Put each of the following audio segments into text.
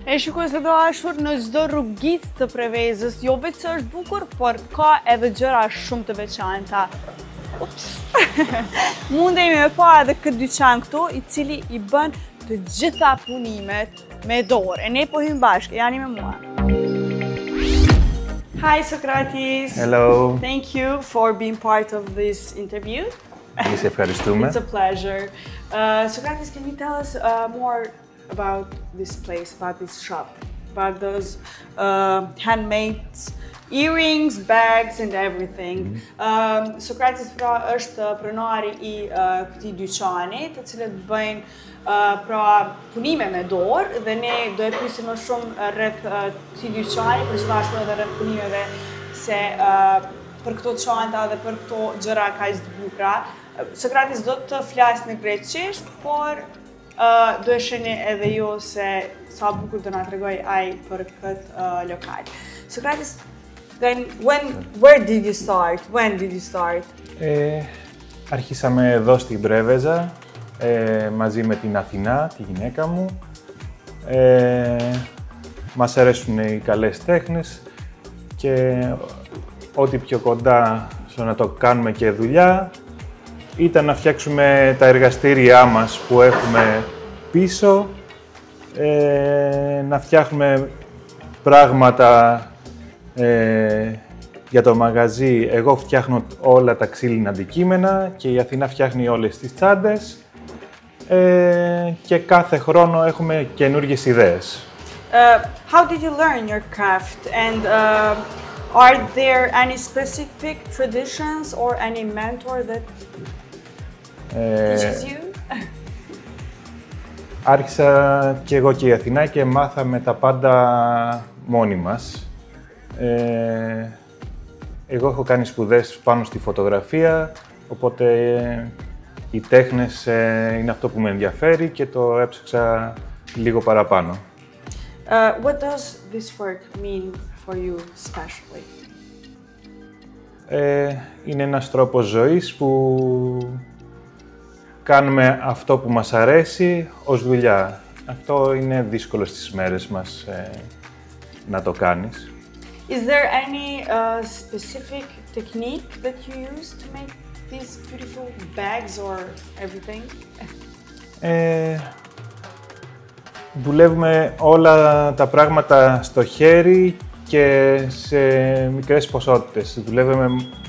E shikues të dashur, në çdo rrugicë të Prevezës, jo vetë që është bukur, por ka edhe gjëra shumë të veçanta. Ups. Mundemi me pa edhe këtë dyqan këtu, i cili i bën të gjitha punimet me dorë. E ne po hym bashkë, jani me mua. Hi Sokratis. Hello. Thank you for being part of this interview. Εμείς ευχαριστούμε. It's a pleasure. Sokratis, can you tell us more about this place, about this shop, about those handmade earrings, bags and everything. Sokratis pra është pronari i këtij dyqani, të cilët bëjnë pra punime me dorë dhe ne do e pyesim më shumë rreth këtij dyqani, por gjithashtu edhe rreth punimeve se për këto çanta dhe për këto gjëra kaq të bukura. Sokratis do të flasë në greqisht, por do e shihni edhe ju se sa bukur do na tregoj ai për këtë lokal. Sokratis, then where did you start? When did you start? Αρχίσαμε εδώ στην Πρέβεζα, μαζί με την Αθηνά, τη γυναίκα μου. Μας αρέσουν οι καλές τέχνες και ό,τι πιο κοντά στο να το κάνουμε και δουλειά ήταν να φτιάξουμε τα εργαστήριά μας που έχουμε πίσω, να φτιάχνουμε πράγματα για το μαγαζί. Εγώ φτιάχνω όλα τα ξύλινα αντικείμενα και η Αθηνά φτιάχνει όλες τις τσάντες και κάθε χρόνο έχουμε καινούργιες ιδέες. How did you learn your craft and are there any specific traditions or any mentor that teaches you? Άρχισα και εγώ και η Αθηνά και μάθαμε τα πάντα μόνοι μας. Εγώ έχω κάνει σπουδές πάνω στη φωτογραφία, οπότε οι τέχνες είναι αυτό που με ενδιαφέρει και το έψαξα λίγο παραπάνω. What does this work mean for you especially? Είναι ένας τρόπος ζωής που κάνουμε αυτό που μας αρέσει ως δουλειά. Αυτό είναι δύσκολο στις μέρες μας να το κάνεις. Is there any specific technique that you use to make these beautiful bags or everything? Δουλεύουμε όλα τα πράγματα στο χέρι και σε μικρές ποσότητες. Δουλεύουμε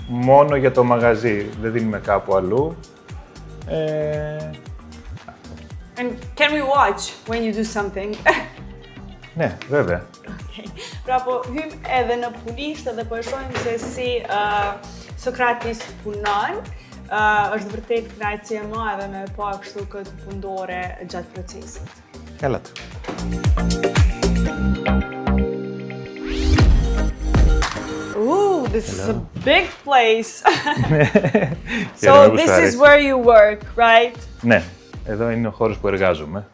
μόνο για το μαγαζί, δεν δίνουμε κάπου αλλού. And can we watch when you do something? Ναι, βέβαια. Okay. Pra po hym edhe në punisht edhe po e shohim se si Sokratis punon. Është vërtet kënaqësi e madhe me pa kështu këtë fundore gjatë procesit. Έλατε. Ooh, this is a big place. So this is where you work, right? Ναι, εδώ είναι ο χώρος που εργάζομαι.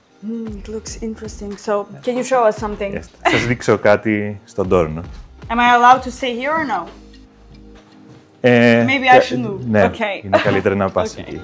It looks interesting. So, can you show us something? Yes. Θα σας δείξω κάτι στον τόρνο. Am I allowed to stay here or no? Maybe I should move. Ναι, okay. Είναι καλύτερα να πας εκεί.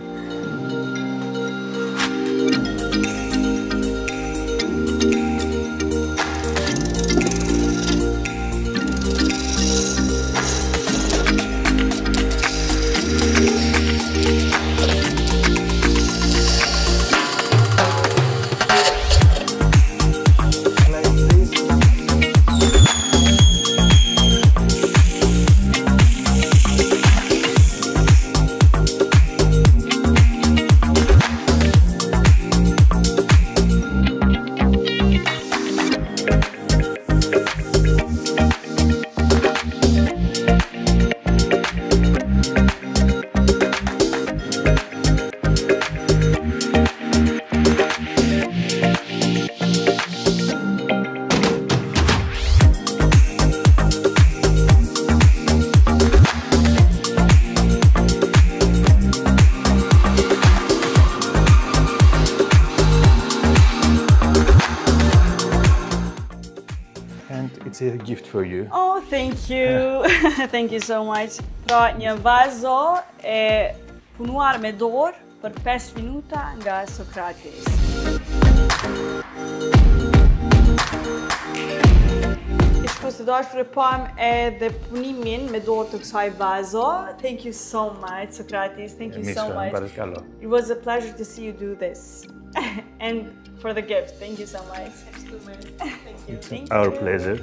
It's a gift for you. Oh, thank you. Thank you so much. Pra, një vazo e punuar me dorë për 5 minuta nga Sokratis. të dashur e pam edhe punimin me dorë të kësaj vazo. Thank you so much, Sokratis. Thank you so much. It was a pleasure to see you do this. And for the gift, thank you so much. Thank you. Thank you. Our pleasure.